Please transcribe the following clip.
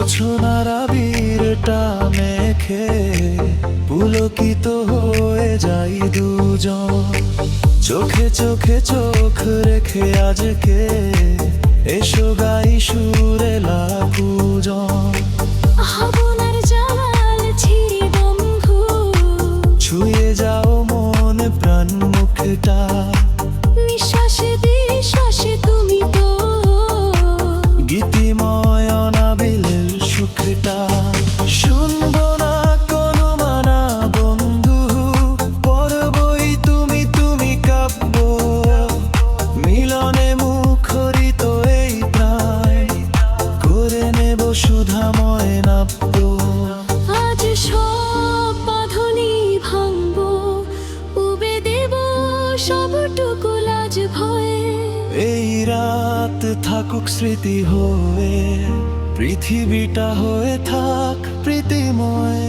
জোছনার আবিরটা মেখে পুলকিত হয়ে যাই দুজন। চোখে চোখে চোখ রেখে আজকে এসো গাই সুরে লাগুজন। ভাবনার জাল ছিঁড়ে বন্ধু, ছুঁয়ে যাও মন প্রাণ মুখটা। নিঃশ্বাসে বিশ্বাসে তুমি তো গীতিময় অনাবিলের সুখটা। শুনবো না কোনো মানা বন্ধু, পড়বই তুমি তুমি কাব্য। মিলনে মুখরিত এই প্রাণ, করে নেব সুধাময় নাব্য। আজ সব বাঁধনি ভাঙবো, উবে দেব সবটুকু লাজ ভয়ে। এই রাত থাকুক স্মৃতি হয়ে, পৃথিবীটা হয়ে থাক প্রীতিময়।